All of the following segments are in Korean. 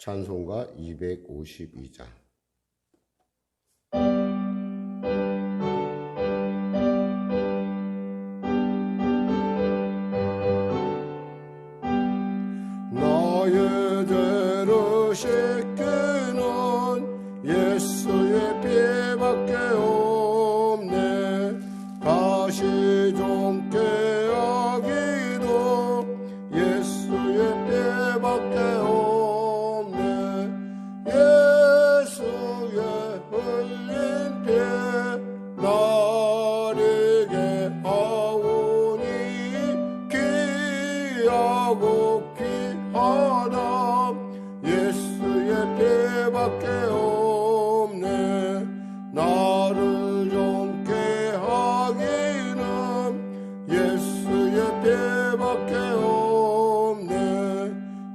찬송가 252장. 나의 죄를 씻기는 예수의 피밖에 없네. 다시 좀 깨어기도 예수의 피밖에 없네. 예수의 흘린 피 나에게 하오니 귀하고 귀하다. 예수의 피밖에 없네. 나를 정케 하기는 예수의 피밖에 없네.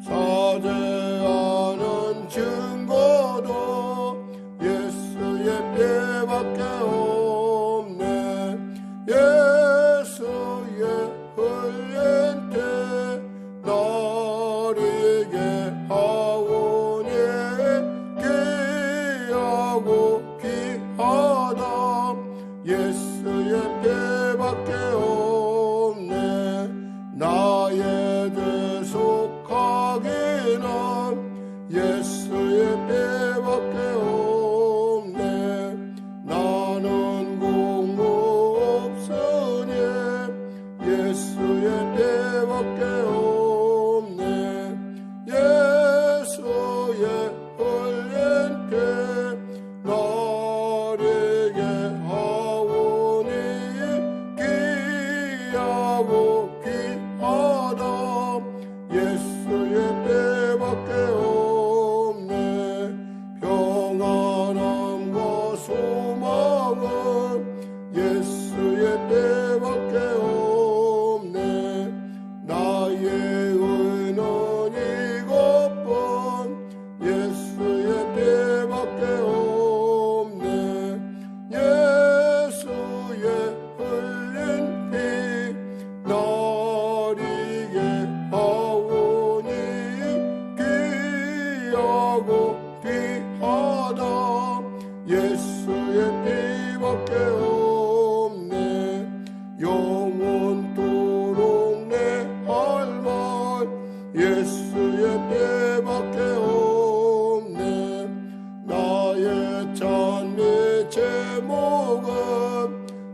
사죄하는 증거도 예수의 피밖에 없네. 예수의 흘린 피 나에게 하오니 귀하고 귀하다. 예수의 피밖에 없네. 나의 죄 속하기는 예수의 피밖에 없네. 나는 공로 없으니 예수의 피밖에 없네. 예수의 흘린 피 나에게 하오니 귀하고 귀하다. 예수의 피밖에 없네. 평안함과 소망은 예수의 피밖에 없네. 나의 의는 이것뿐 예수의 피밖에 없네. 예수의 흘린 피 나에게 하오니 귀하고 귀하다. 예수의 피밖에 없네. 영원토록 내 할 말 예수의 피밖에 없네. 나의 찬미 제목은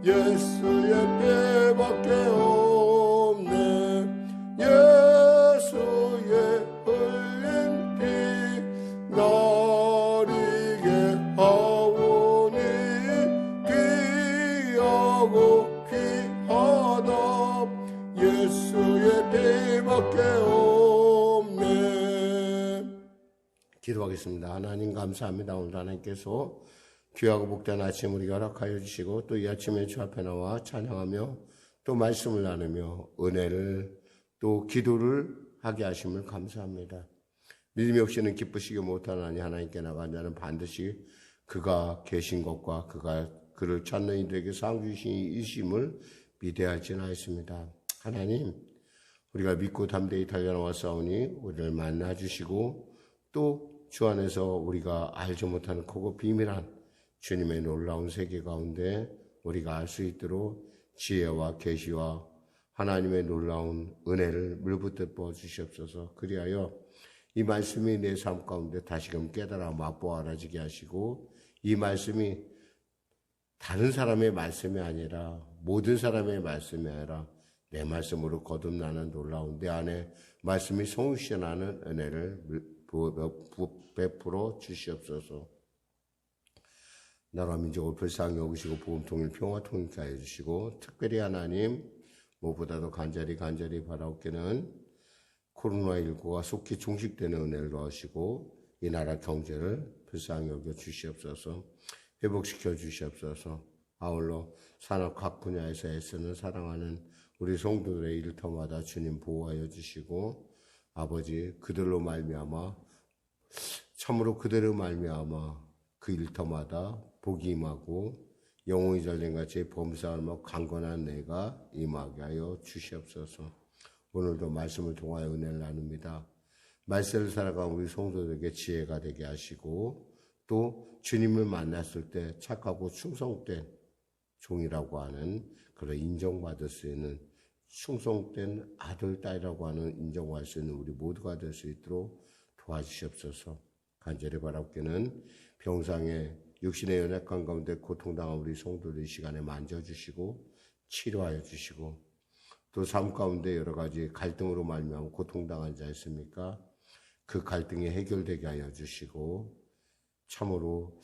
예수의 피밖에 없네. 예수의 흘린 피 나에게 하오니 귀하고 귀하다. 예수의 피밖에 없네. 기도하겠습니다. 하나님 감사합니다. 오늘 하나님께서 귀하고 복된 아침 우리가 허락하여 주시고 또 이 아침에 주 앞에 나와 찬양하며 또 말씀을 나누며 은혜를 또 기도를 하게 하심을 감사합니다. 믿음이 없이는 기쁘시게 못하나니 하나님께 나간 자는 반드시 그가 계신 것과 그를 찾는 이들에게 상 주시니 이심을 미대하지는 않습니다. 하나님, 우리가 믿고 담대히 달려나와 싸우니 우리를 만나 주시고 또 주 안에서 우리가 알지 못하는 크고 비밀한 주님의 놀라운 세계 가운데 우리가 알 수 있도록 지혜와 계시와 하나님의 놀라운 은혜를 물붓듯 부어 주시옵소서. 그리하여 이 말씀이 내 삶 가운데 다시금 깨달아 맛보아 알아지게 하시고 이 말씀이 다른 사람의 말씀이 아니라 모든 사람의 말씀이 아니라 내 말씀으로 거듭나는 놀라운 내 안에 말씀이 성취하는 은혜를 베풀어 주시옵소서. 나라 민족을 불쌍히 여기시고 복음 통일 평화 통일케 하여 주시고 특별히 하나님 무엇보다도 간절히 바라옵기는 코로나19가 속히 종식되는 은혜를 더하시고 이 나라 경제를 불쌍히 여겨 주시옵소서. 회복시켜 주시옵소서. 아울러 산업 각 분야에서 애쓰는 사랑하는 우리 성도들의 일터마다 주님 보호하여 주시고 아버지 그들로 말미암아 참으로 그대로 말미암아 그 일터마다 복이 임하고 영웅이 전쟁같이 범사하며 강건한 내가 임하게 하여 주시옵소서. 오늘도 말씀을 통하여 은혜를 나눕니다. 말세를 살아가는 우리 성도들에게 지혜가 되게 하시고 또 주님을 만났을 때 착하고 충성된 종이라고 하는 그런 인정받을 수 있는 충성된 아들, 딸이라고 하는 인정할 수 있는 우리 모두가 될 수 있도록 도와주시옵소서. 간절히 바랍기는 병상에 육신의 연약한 가운데 고통당한 우리 성도들 이 시간에 만져주시고 치료하여 주시고 또 삶 가운데 여러 가지 갈등으로 말미암아 고통당한 자 있습니까? 그 갈등이 해결되게 하여 주시고 참으로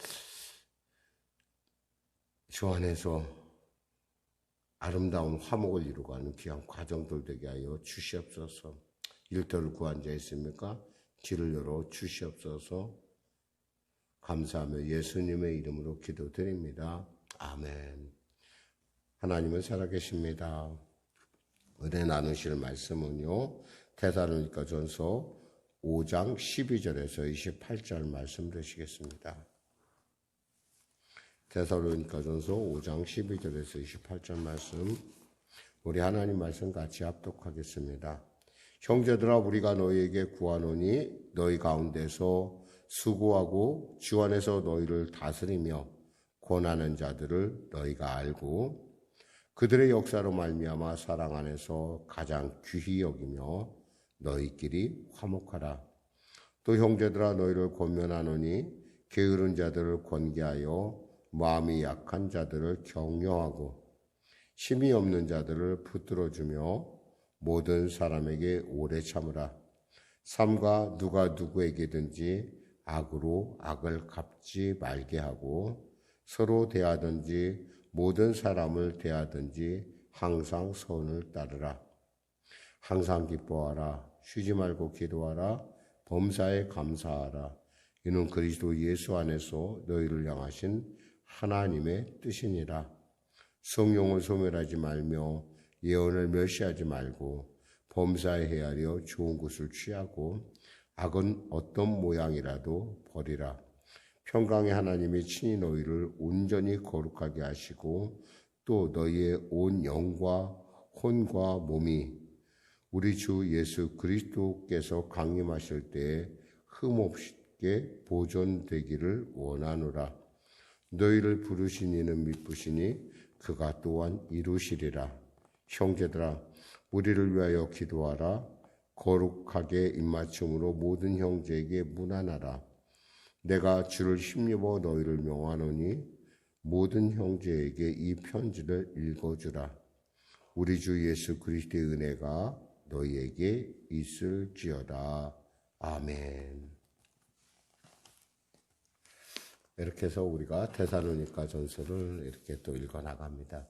주 안에서 아름다운 화목을 이루고 하는 귀한 과정들 되게 하여 주시옵소서. 일터를 구한 자 있습니까? 길을 열어 주시옵소서. 감사하며 예수님의 이름으로 기도드립니다. 아멘. 하나님은 살아계십니다. 은혜 나누실 말씀은요, 데살로니가전서 5장 12절에서 28절 말씀 되시겠습니다. 데살로니가전서 5장 12절에서 28절 말씀, 우리 하나님 말씀 같이 합독하겠습니다. 형제들아, 우리가 너희에게 구하노니 너희 가운데서 수고하고 주 안에서 너희를 다스리며 권하는 자들을 너희가 알고 그들의 역사로 말미암아 사랑 안에서 가장 귀히 여기며 너희끼리 화목하라. 또 형제들아, 너희를 권면하노니 게으른 자들을 권계하여 마음이 약한 자들을 격려하고 힘이 없는 자들을 붙들어주며 모든 사람에게 오래 참으라. 삼가 누가 누구에게든지 악으로 악을 갚지 말게 하고 서로 대하든지 모든 사람을 대하든지 항상 선을 따르라. 항상 기뻐하라. 쉬지 말고 기도하라. 범사에 감사하라. 이는 그리스도 예수 안에서 너희를 향하신 하나님의 뜻이니라. 성령을 소멸하지 말며 예언을 멸시하지 말고 범사에 헤아려 좋은 것을 취하고 악은 어떤 모양이라도 버리라. 평강의 하나님이 친히 너희를 온전히 거룩하게 하시고 또 너희의 온 영과 혼과 몸이 우리 주 예수 그리스도께서 강림하실 때에 흠없게 보존되기를 원하노라. 너희를 부르신 이는 미쁘시니 그가 또한 이루시리라. 형제들아, 우리를 위하여 기도하라. 거룩하게 입맞춤으로 모든 형제에게 문안하라. 내가 주를 힘입어 너희를 명하노니 모든 형제에게 이 편지를 읽어주라. 우리 주 예수 그리스도의 은혜가 너희에게 있을지어다. 아멘. 이렇게 해서 우리가 데살로니가 전서를 이렇게 또 읽어나갑니다.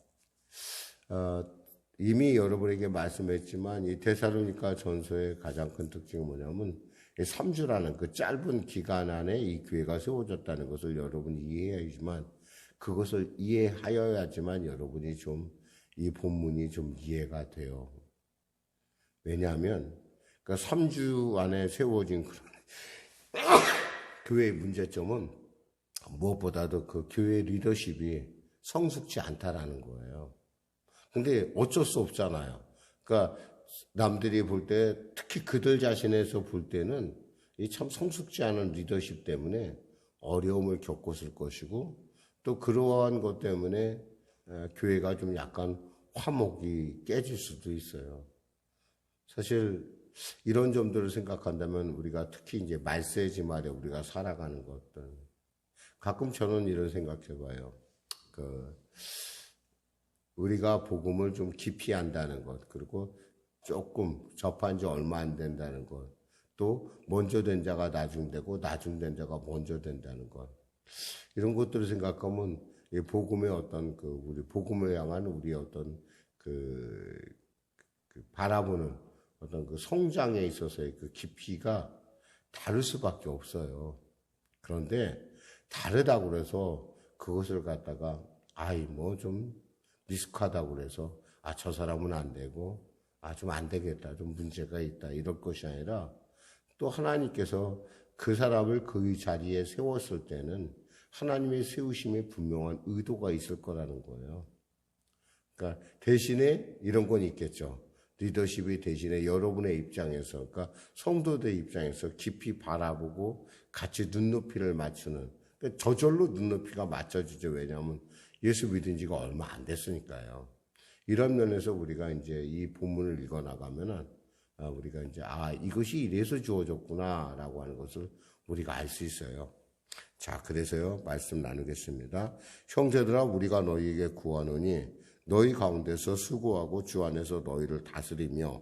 이미 여러분에게 말씀했지만 이 데살로니가 전서의 가장 큰 특징은 뭐냐면 3주라는 그 짧은 기간 안에 이 교회가 세워졌다는 것을 여러분이 이해해야지만 그것을 이해하여야지만 여러분이 좀 이 본문이 좀 이해가 돼요. 왜냐하면 그 3주 안에 세워진 그런 교회의 문제점은 무엇보다도 그 교회 리더십이 성숙지 않다라는 거예요. 근데 어쩔 수 없잖아요. 그러니까 남들이 볼 때, 특히 그들 자신에서 볼 때는 이 참 성숙지 않은 리더십 때문에 어려움을 겪었을 것이고 또 그러한 것 때문에 교회가 좀 약간 화목이 깨질 수도 있어요. 사실 이런 점들을 생각한다면 우리가 특히 이제 말세지 말에 우리가 살아가는 것들 가끔 저는 이런 생각해봐요. 우리가 복음을 좀 깊이 안다는 것, 그리고 조금 접한 지 얼마 안 된다는 것, 또 먼저 된 자가 나중되고 나중된 자가 먼저 된다는 것, 이런 것들을 생각하면 이 복음의 어떤 우리 복음을 향한 우리 어떤 바라보는 어떤 그 성장에 있어서의 그 깊이가 다를 수밖에 없어요. 그런데 다르다고 그래서 그것을 갖다가 뭐 좀 미숙하다고 그래서 저 사람은 안 되고 좀 안 되겠다, 좀 문제가 있다, 이럴 것이 아니라 또 하나님께서 그 사람을 그 자리에 세웠을 때는 하나님의 세우심에 분명한 의도가 있을 거라는 거예요. 그러니까 대신에 이런 건 있겠죠. 리더십이 대신에 여러분의 입장에서, 그러니까 성도들의 입장에서 깊이 바라보고 같이 눈높이를 맞추는, 그러니까 저절로 눈높이가 맞춰지죠. 왜냐하면 예수 믿은 지가 얼마 안 됐으니까요. 이런 면에서 우리가 이제 이 본문을 읽어 나가면은 우리가 이제 이것이 이래서 주어졌구나라고 하는 것을 우리가 알 수 있어요. 자, 그래서요 말씀 나누겠습니다. 형제들아, 우리가 너희에게 구하노니 너희 가운데서 수고하고 주 안에서 너희를 다스리며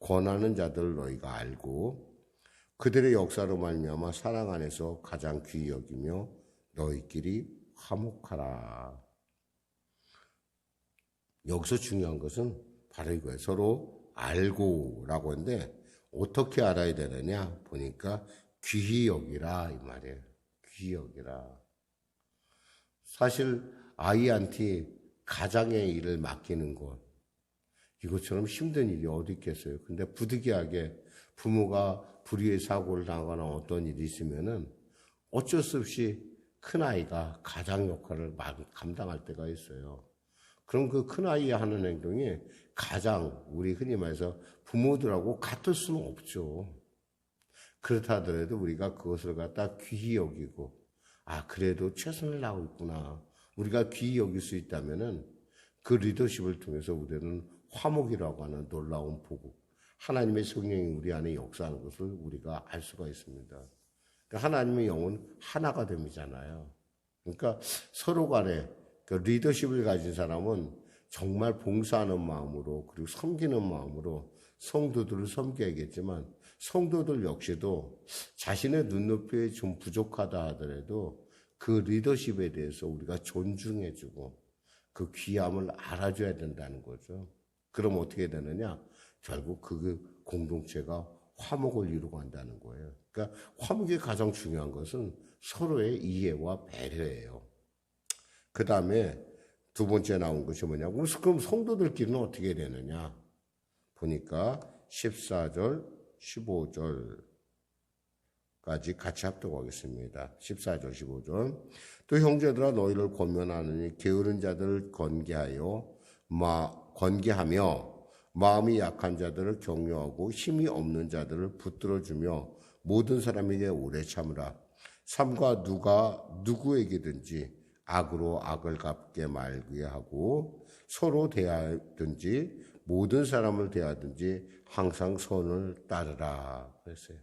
권하는 자들 너희가 알고 그들의 역사로 말미암아 사랑 안에서 가장 귀히 여기며 너희끼리 화목하라. 여기서 중요한 것은 바로 이거예요. 서로 알고라고 하는데 어떻게 알아야 되느냐 보니까 귀히 여기라 이 말이에요. 귀히 여기라. 사실 아이한테 가장의 일을 맡기는 것, 이것처럼 힘든 일이 어디 있겠어요. 근데 부득이하게 부모가 불의의 사고를 당하거나 어떤 일이 있으면은 어쩔 수 없이 큰아이가 가장 역할을 감당할 때가 있어요. 그럼 그 큰아이의 하는 행동이 가장 우리 흔히 말해서 부모들하고 같을 수는 없죠. 그렇다 하더라도 우리가 그것을 갖다 귀히 여기고 그래도 최선을 다하고 있구나. 우리가 귀히 여길 수 있다면은 그 리더십을 통해서 우리는 화목이라고 하는 놀라운 복음, 하나님의 성령이 우리 안에 역사하는 것을 우리가 알 수가 있습니다. 그러니까 하나님의 영은 하나가 됨이잖아요. 그러니까 서로 간에 그 리더십을 가진 사람은 정말 봉사하는 마음으로 그리고 섬기는 마음으로 성도들을 섬겨야겠지만 성도들 역시도 자신의 눈높이에 좀 부족하다 하더라도 그 리더십에 대해서 우리가 존중해주고 그 귀함을 알아줘야 된다는 거죠. 그럼 어떻게 되느냐? 결국 그 공동체가 화목을 이루고 간다는 거예요. 그러니까 화목이 가장 중요한 것은 서로의 이해와 배려예요. 그 다음에 두 번째 나온 것이 뭐냐고, 그럼 성도들끼리는 어떻게 되느냐? 보니까 14절, 15절까지 같이 합독하겠습니다. 14절, 15절. 또 형제들아, 너희를 권면하느니 게으른 자들을 권계하며 마음이 약한 자들을 격려하고 힘이 없는 자들을 붙들어주며 모든 사람에게 오래 참으라. 삼가 누구에게든지 악으로 악을 갚게 말게 하고 서로 대하든지 모든 사람을 대하든지 항상 선을 따르라 그랬어요.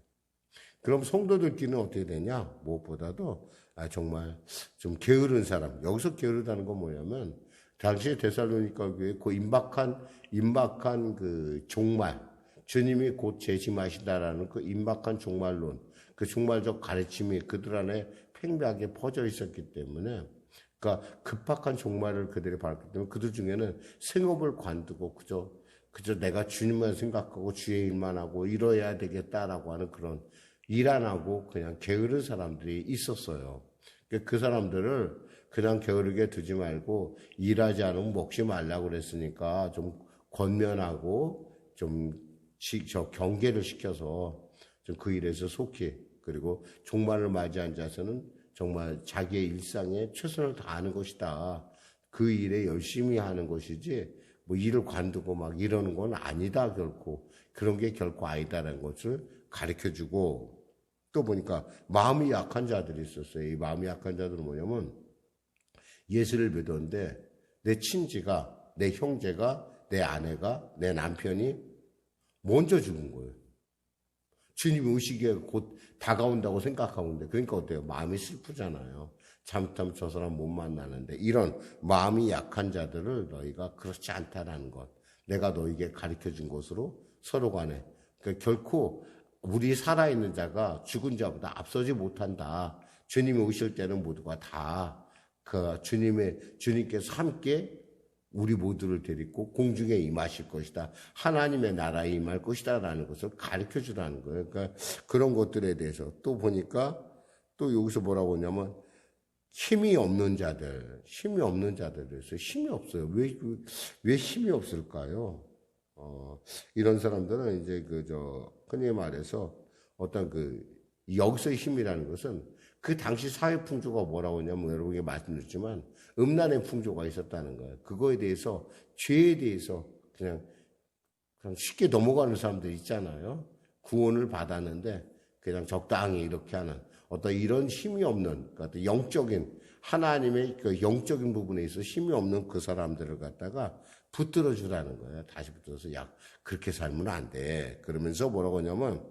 그럼 성도들끼리는 어떻게 되냐? 무엇보다도 정말 좀 게으른 사람. 여기서 게으르다는 건 뭐냐면 당시에 데살로니가 교회 그 임박한 그 종말, 주님이 곧 재림하신다라는 그 임박한 종말론, 그 종말적 가르침이 그들 안에 팽배하게 퍼져 있었기 때문에, 그러니까 급박한 종말을 그들이 바랐기 때문에 그들 중에는 생업을 관두고 그저 내가 주님만 생각하고 주의 일만 하고 이뤄야 되겠다라고 하는 그런 일 안 하고 그냥 게으른 사람들이 있었어요. 그 사람들을 그냥 게으르게 두지 말고 일하지 않으면 먹지 말라고 그랬으니까 좀 권면하고 좀 경계를 시켜서 좀 그 일에서 속히, 그리고 종말을 맞이한 자서는 정말 자기의 일상에 최선을 다하는 것이다. 그 일에 열심히 하는 것이지 뭐 일을 관두고 막 이러는 건 아니다. 결코 그런 게 결코 아니다라는 것을 가르쳐주고, 또 보니까 마음이 약한 자들이 있었어요. 이 마음이 약한 자들은 뭐냐면 예수를 믿었는데 내 친지가, 내 형제가, 내 아내가, 내 남편이 먼저 죽은 거예요. 주님이 오시기에 곧 다가온다고 생각하고 있는데, 그러니까 어때요? 마음이 슬프잖아요. 잘못하면 저 사람 못 만나는데. 이런 마음이 약한 자들을 너희가 그렇지 않다라는 것, 내가 너희에게 가르쳐준 것으로 서로 간에, 그러니까 결코 우리 살아있는 자가 죽은 자보다 앞서지 못한다. 주님이 오실 때는 모두가 다 주님께서 함께 우리 모두를 데리고 공중에 임하실 것이다. 하나님의 나라에 임할 것이다. 라는 것을 가르쳐 주라는 거예요. 그러니까 그런 것들에 대해서 또 보니까 또 여기서 뭐라고 하냐면 힘이 없는 자들에서 힘이 없어요. 왜 힘이 없을까요? 이런 사람들은 이제 흔히 말해서 어떤 여기서의 힘이라는 것은 그 당시 사회 풍조가 뭐라고 하냐면 여러분에게 말씀드렸지만 음란의 풍조가 있었다는 거예요. 그거에 대해서, 죄에 대해서 그냥 그냥 쉽게 넘어가는 사람들 있잖아요. 구원을 받았는데 그냥 적당히 이렇게 하는 어떤 이런 힘이 없는 어떤 영적인 하나님의 그 영적인 부분에 있어 힘이 없는 그 사람들을 갖다가 붙들어 주라는 거예요. 다시 붙들어서 야 그렇게 살면 안 돼. 그러면서 뭐라고 하냐면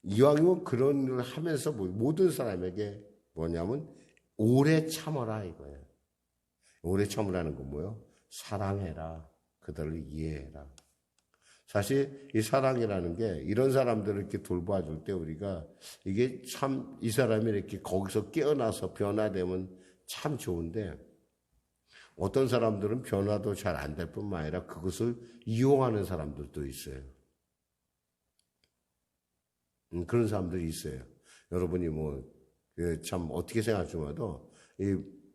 이왕이면 그런 걸 하면서 모든 사람에게 뭐냐면 오래 참아라 이거예요. 오래 참으라는 건 뭐예요? 사랑해라. 그들을 이해해라. 사실 이 사랑이라는 게 이런 사람들을 이렇게 돌봐줄 때 우리가 이게 참 이 사람이 이렇게 거기서 깨어나서 변화되면 참 좋은데 어떤 사람들은 변화도 잘 안 될 뿐만 아니라 그것을 이용하는 사람들도 있어요. 그런 사람들이 있어요. 여러분이 참 어떻게 생각하지만도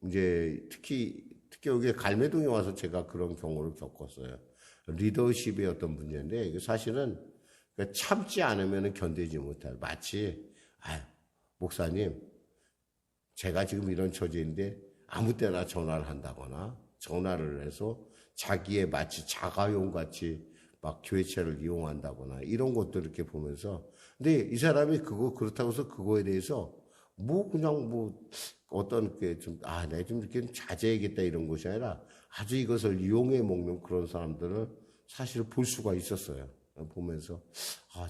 이제 특히 여기 갈매동에 와서 제가 그런 경우를 겪었어요. 리더십의 어떤 문제인데 이게 사실은 참지 않으면 견디지 못할 마치 목사님 제가 지금 이런 처지인데 아무 때나 전화를 한다거나 전화를 해서 자기의 마치 자가용같이 막 교회체를 이용한다거나 이런 것들 이렇게 보면서 근데 이 사람이 그렇다고 해서 그거에 대해서 어떤 게 내가 좀 이렇게 자제해야겠다 이런 것이 아니라 아주 이것을 이용해 먹는 그런 사람들을 사실 볼 수가 있었어요. 보면서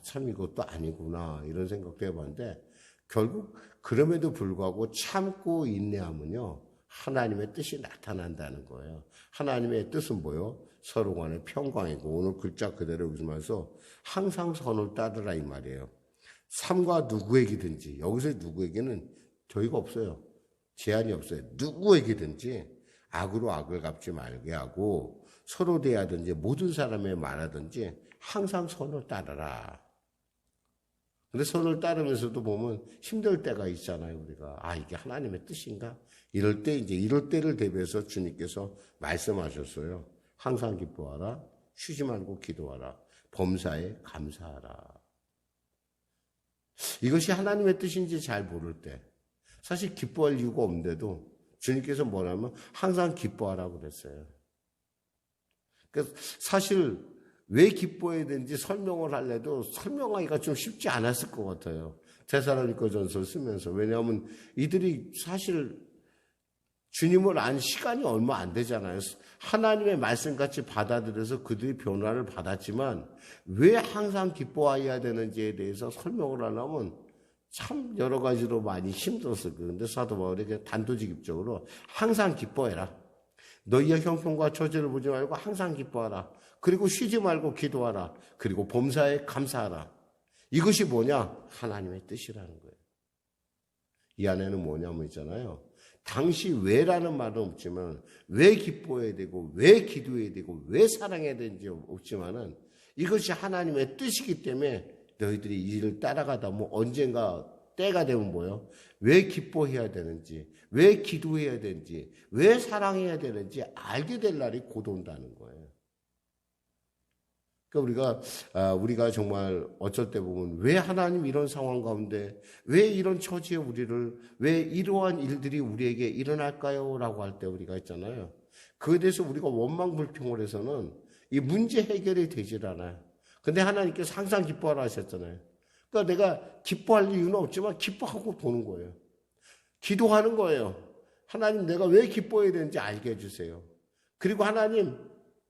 참 이것도 아니구나 이런 생각도 해봤는데 결국 그럼에도 불구하고 참고 인내하면요 하나님의 뜻이 나타난다는 거예요. 하나님의 뜻은 뭐예요? 서로 간에 평강이고 오늘 글자 그대로 여기서 말해서 항상 선을 따르라 이 말이에요. 삶과 누구에게든지 여기서 누구에게는 저희가 없어요. 제한이 없어요. 누구에게든지 악으로 악을 갚지 말게 하고 서로 대하든지 모든 사람에 말하든지 항상 선을 따르라. 근데 선을 따르면서도 보면 힘들 때가 있잖아요. 우리가 이게 하나님의 뜻인가? 이럴 때를 대비해서 주님께서 말씀하셨어요. 항상 기뻐하라. 쉬지 말고 기도하라. 범사에 감사하라. 이것이 하나님의 뜻인지 잘 모를 때 사실 기뻐할 이유가 없는데도 주님께서 뭐라면 항상 기뻐하라고 그랬어요. 그래서 사실 왜 기뻐해야 되는지 설명을 하려도 설명하기가 좀 쉽지 않았을 것 같아요. 데살로니가전서를 쓰면서. 왜냐하면 이들이 사실 주님을 안 시간이 얼마 안 되잖아요. 하나님의 말씀같이 받아들여서 그들이 변화를 받았지만 왜 항상 기뻐해야 되는지에 대해서 설명을 하려면 참 여러 가지로 많이 힘들었을 거예요. 그런데 사도 바울이 단도직입적으로 항상 기뻐해라. 너희의 형편과 처지를 보지 말고 항상 기뻐하라. 그리고 쉬지 말고 기도하라. 그리고 범사에 감사하라. 이것이 뭐냐? 하나님의 뜻이라는 거예요. 이 안에는 뭐냐면 있잖아요. 당시 왜라는 말은 없지만 왜 기뻐해야 되고 왜 기도해야 되고 왜 사랑해야 되는지 없지만은 이것이 하나님의 뜻이기 때문에 너희들이 이 일을 따라가다 언젠가 때가 되면 뭐예요? 왜 기뻐해야 되는지 왜 기도해야 되는지 왜 사랑해야 되는지 알게 될 날이 곧 온다는 거예요. 그러니까 우리가 정말 어쩔 때 보면 왜 하나님 이런 상황 가운데 왜 이런 처지에 왜 이러한 일들이 우리에게 일어날까요? 라고 할 때 우리가 있잖아요. 그에 대해서 우리가 원망불평을 해서는 이 문제 해결이 되질 않아요. 근데 하나님께서 항상 기뻐하라 하셨잖아요. 그러니까 내가 기뻐할 이유는 없지만 기뻐하고 보는 거예요. 기도하는 거예요. 하나님 내가 왜 기뻐해야 되는지 알게 해주세요. 그리고 하나님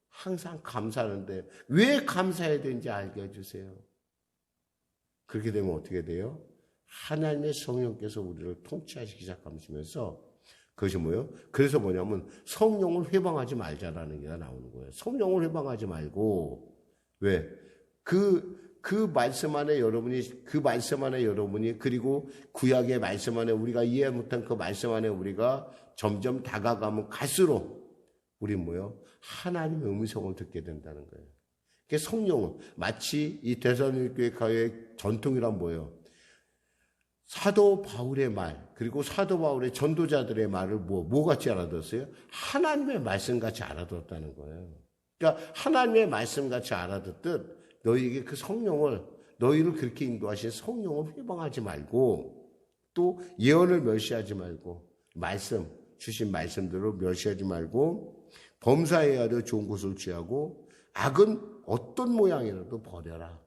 항상 감사하는데 왜 감사해야 되는지 알게 해주세요. 그렇게 되면 어떻게 돼요? 하나님의 성령께서 우리를 통치하시기 시작하시면서 그것이 뭐예요? 그래서 뭐냐면 성령을 회방하지 말자라는 게 나오는 거예요. 성령을 회방하지 말고 왜? 그 말씀 안에 여러분이 그리고 구약의 말씀 안에 우리가 이해 못한 그 말씀 안에 우리가 점점 다가가면 갈수록 우리 뭐예요? 하나님의 음성을 듣게 된다는 거예요. 그 성령은 마치 이 데살로니가 교회의 전통이란 뭐예요? 사도 바울의 말 그리고 사도 바울의 전도자들의 말을 뭐 같이 알아들었어요? 하나님의 말씀 같이 알아들었다는 거예요. 그러니까 하나님의 말씀 같이 알아듣듯 너희에게 그 성령을 너희를 그렇게 인도하신 성령을 회방하지 말고 또 예언을 멸시하지 말고 주신 말씀대로 멸시하지 말고 범사해야 될 좋은 것을 취하고 악은 어떤 모양이라도 버려라.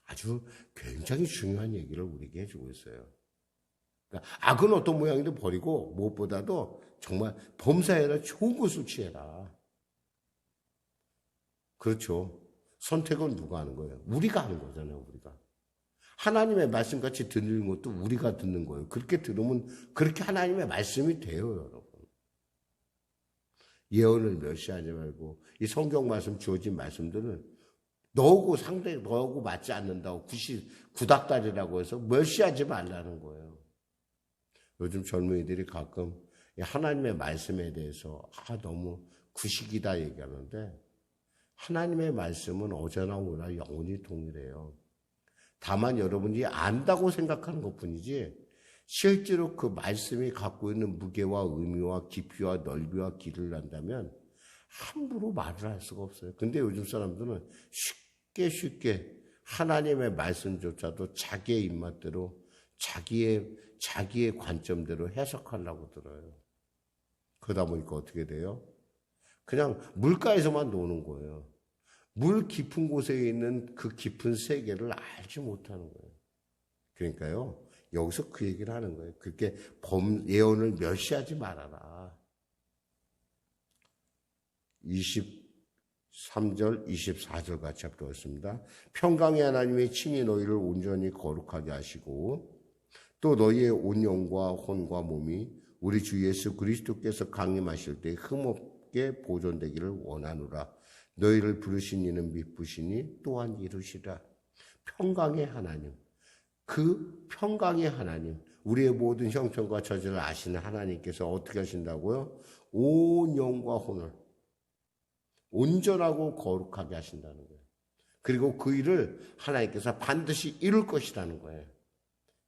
아주 굉장히 중요한 얘기를 우리에게 해주고 있어요. 그러니까 악은 어떤 모양이든 버리고 무엇보다도 정말 범사에라 좋은 것을 취해라. 그렇죠. 선택은 누가 하는 거예요? 우리가 하는 거잖아요. 우리가. 하나님의 말씀같이 듣는 것도 우리가 듣는 거예요. 그렇게 들으면 그렇게 하나님의 말씀이 돼요. 여러분. 예언을 멸시하지 말고 이 성경 말씀 주어진 말씀들은 너하고 너하고 맞지 않는다고 구닥다리라고 해서 멸시하지 말라는 거예요. 요즘 젊은이들이 가끔 하나님의 말씀에 대해서 너무 구식이다 얘기하는데 하나님의 말씀은 어제나 오늘나 영원히 동일해요. 다만 여러분이 안다고 생각하는 것뿐이지 실제로 그 말씀이 갖고 있는 무게와 의미와 깊이와 넓이와 길을 안다면 함부로 말을 할 수가 없어요. 근데 요즘 사람들은 쉽게 하나님의 말씀조차도 자기의 입맛대로 자기의 관점대로 해석하려고 들어요. 그러다 보니까 어떻게 돼요? 그냥 물가에서만 노는 거예요. 물 깊은 곳에 있는 그 깊은 세계를 알지 못하는 거예요. 그러니까요, 여기서 그 얘기를 하는 거예요. 그렇게 예언을 멸시하지 말아라. 23절, 24절 같이 합독했습니다. 평강의 하나님의 친히 너희를 온전히 거룩하게 하시고 또 너희의 온 영과 혼과 몸이 우리 주 예수 그리스도께서 강림하실 때 흠없게 보존되기를 원하노라. 너희를 부르신 이는 미쁘시니 또한 이루시라. 평강의 하나님, 그 평강의 하나님, 우리의 모든 형편과 처지를 아시는 하나님께서 어떻게 하신다고요? 온 영과 혼을 온전하고 거룩하게 하신다는 거예요. 그리고 그 일을 하나님께서 반드시 이룰 것이라는 거예요.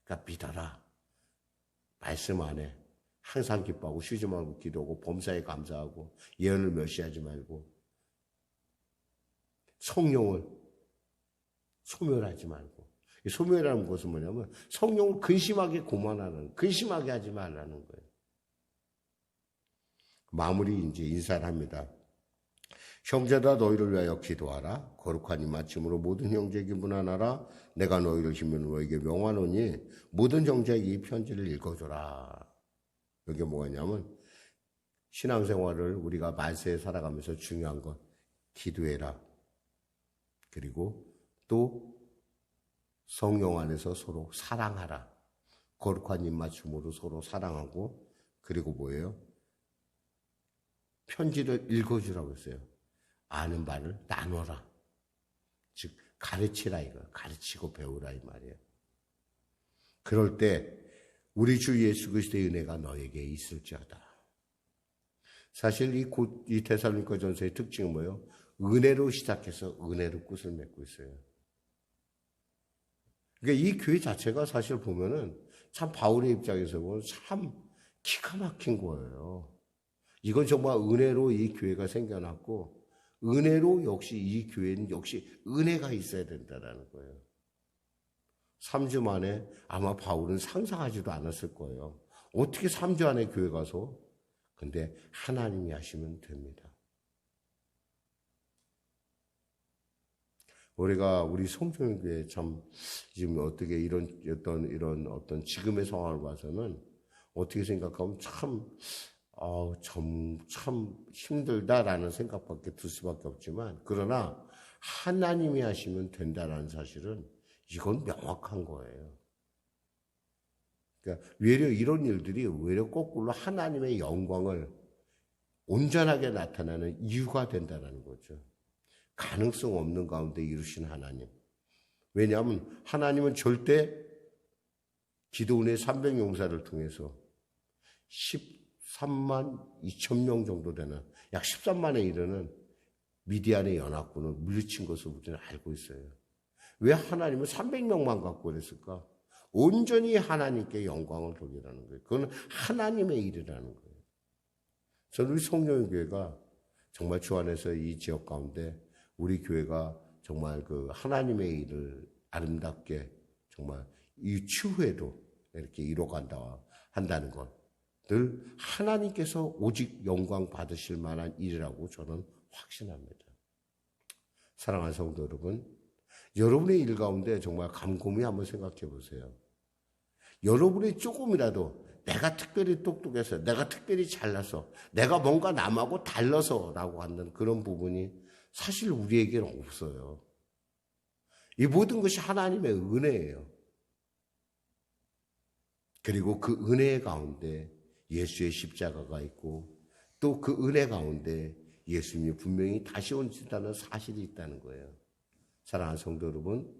그러니까 믿어라. 말씀 안에 항상 기뻐하고 쉬지 말고 기도하고 범사에 감사하고 예언을 멸시하지 말고 성령을 소멸하지 말고. 소멸이라는 것은 뭐냐면 성령을 근심하게 근심하게 하지 말라는 거예요. 마무리 이제 인사를 합니다. 형제다 너희를 위하여 기도하라. 거룩한 입맞춤으로 모든 형제에게 문안하라. 내가 너희를 힘으로 너희에게 명하노니 모든 형제에게 이 편지를 읽어줘라. 이게 뭐냐면 신앙생활을 우리가 말세에 살아가면서 중요한 건 기도해라. 그리고 또 성령 안에서 서로 사랑하라. 거룩한 입맞춤으로 서로 사랑하고 그리고 뭐예요? 편지를 읽어주라고 했어요. 아는 바를 나눠라. 즉 가르치라 이거. 가르치고 배우라 이 말이에요. 그럴 때 우리 주 예수 그리스도의 은혜가 너에게 있을지어다. 사실 이 데살로니가 전서의 특징은 뭐예요? 은혜로 시작해서 은혜로 끝을 맺고 있어요. 그러니까 이 교회 자체가 사실 보면은 참 바울의 입장에서 보면 참 기가 막힌 거예요. 이건 정말 은혜로 이 교회가 생겨났고 은혜로 역시 이 교회는 역시 은혜가 있어야 된다는 거예요. 3주 만에 아마 바울은 상상하지도 않았을 거예요. 어떻게 3주 안에 교회 가서? 근데 하나님이 하시면 됩니다. 우리 성전교회 참 지금 어떻게 이런 어떤 지금의 상황을 봐서는 어떻게 생각하면 참 힘들다라는 생각밖에 들 수밖에 없지만 그러나 하나님이 하시면 된다라는 사실은 이건 명확한 거예요. 그러니까 외려 이런 일들이 외려 거꾸로 하나님의 영광을 온전하게 나타나는 이유가 된다는 거죠. 가능성 없는 가운데 이루신 하나님. 왜냐하면 하나님은 절대 기도원의 300용사를 통해서 13만 2천 명 정도 되는 약 13만에 이르는 미디안의 연합군을 물리친 것을 우리는 알고 있어요. 왜 하나님은 300명만 갖고 그랬을까? 온전히 하나님께 영광을 돌리라는 거예요. 그건 하나님의 일이라는 거예요. 저는 우리 성령교회가 정말 주 안에서 이 지역 가운데 우리 교회가 정말 그 하나님의 일을 아름답게 정말 이 추후에도 이렇게 이뤄간다 한다는 것 늘 하나님께서 오직 영광 받으실 만한 일이라고 저는 확신합니다. 사랑하는 성도 여러분, 여러분의 일 가운데 정말 곰곰이 한번 생각해 보세요. 여러분이 조금이라도 내가 특별히 똑똑해서, 내가 특별히 잘나서, 내가 뭔가 남하고 달라서라고 하는 그런 부분이 사실 우리에게는 없어요. 이 모든 것이 하나님의 은혜예요. 그리고 그 은혜 가운데 예수의 십자가가 있고 또 그 은혜 가운데 예수님이 분명히 다시 오신다는 사실이 있다는 거예요. 사랑하는 성도 여러분,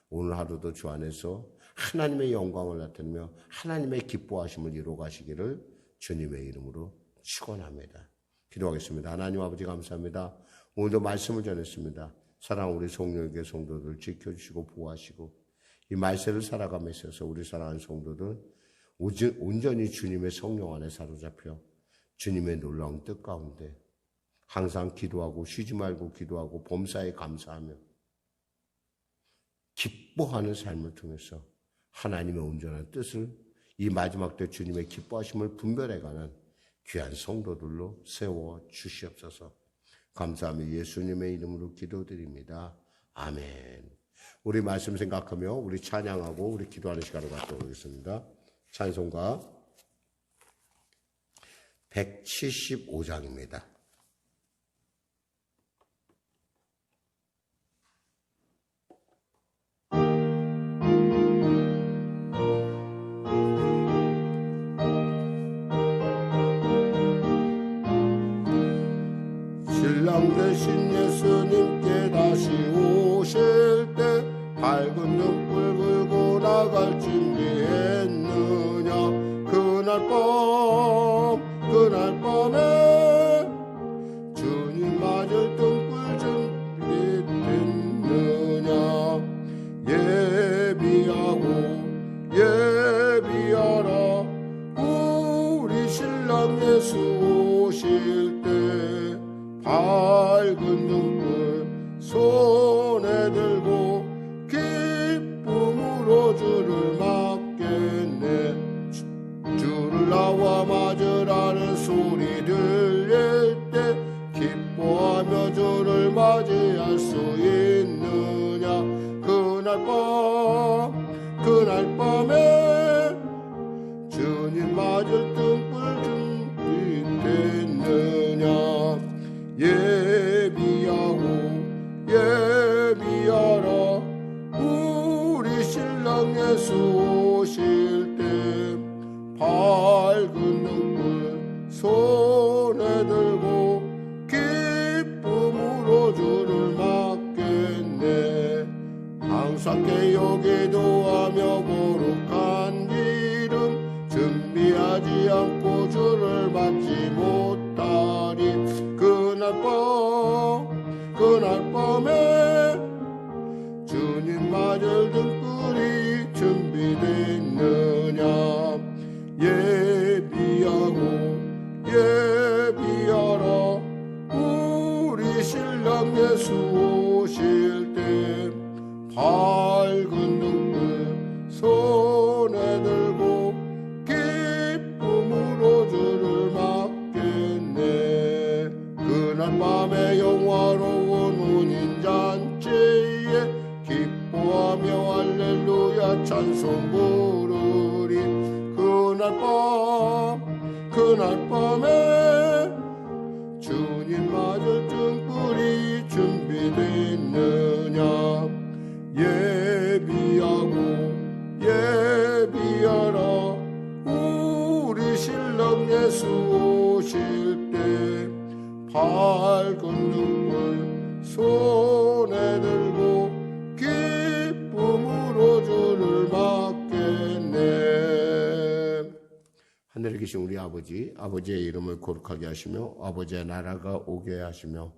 오늘 하루도 주 안에서 하나님의 영광을 나타내며 하나님의 기뻐하심을 이루어 가시기를 주님의 이름으로 축원합니다. 기도하겠습니다. 하나님 아버지 감사합니다. 오늘도 말씀을 전했습니다. 사랑하는 우리 송년교회 성도들 지켜주시고 보호하시고 이 말세를 살아감에 있어서 우리 사랑하는 성도들 온전히 주님의 성령 안에 사로잡혀 주님의 놀라운 뜻 가운데 항상 기도하고 쉬지 말고 기도하고 범사에 감사하며 기뻐하는 삶을 통해서 하나님의 온전한 뜻을 이 마지막 때 주님의 기뻐하심을 분별해가는 귀한 성도들로 세워 주시옵소서. 감사하며 예수님의 이름으로 기도드립니다. 아멘. 우리 말씀 생각하며 우리 찬양하고 우리 기도하는 시간을 갖도록 하겠습니다. 찬송가 175장입니다. 신랑 되신 예수님께 다시 오실 때 밝은 등불 불고 나갈 준비했느냐. 그날 밤에 주님 맞을 등불 준비됐느냐. 예비하라 우리 신랑 예수 오실 때 밝은 등불 손에 들고 기쁨으로 주를 맞겠네. 주를 나와 맞으라는 소리 들릴 때 기뻐하며 주를 맞이할 수 있느냐. 그날 밤에 주님 맞을 등불 준비됐느냐. 예비하라 우리 신랑 예수 오실 때 밝은 등불 손에 들고 기쁨으로 주를 맞겠네. 항상 깨어 기도하며 거룩한 기름 준비하지 않고 주를 맞지 못하리. 그날 밤에 주님 맞을 등불이 준비됐느냐. 예비하라 우리 신랑 예수 오실 때 밝은 등불 손에 들고 기쁨으로 주를 맞겠네. 그날 밤에 영화로운 혼인잔치에 기뻐하며 할렐루야 찬송 부르리. 그날 밤에 주님 맞을 등불이 준비됐느냐. 예비하라 우리 신랑 예수 오실 때 밝은 등불 손에 들고 기쁨으로 주를 맞겠네. 하늘에 계신 우리 아버지의 이름을 거룩하게 하시며 아버지의 나라가 오게 하시며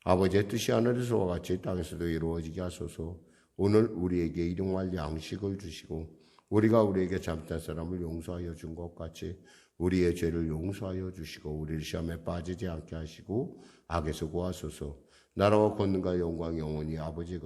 아버지의 뜻이 하늘에서와 같이 땅에서도 이루어지게 하소서. 오늘 우리에게 일용할 양식을 주시고 우리가 우리에게 잘못한 사람을 용서하여 준 것 같이 우리의 죄를 용서하여 주시고 우리를 시험에 빠지지 않게 하시고 악에서 구하소서. 나라와 권능과 영광이 영원히 아버지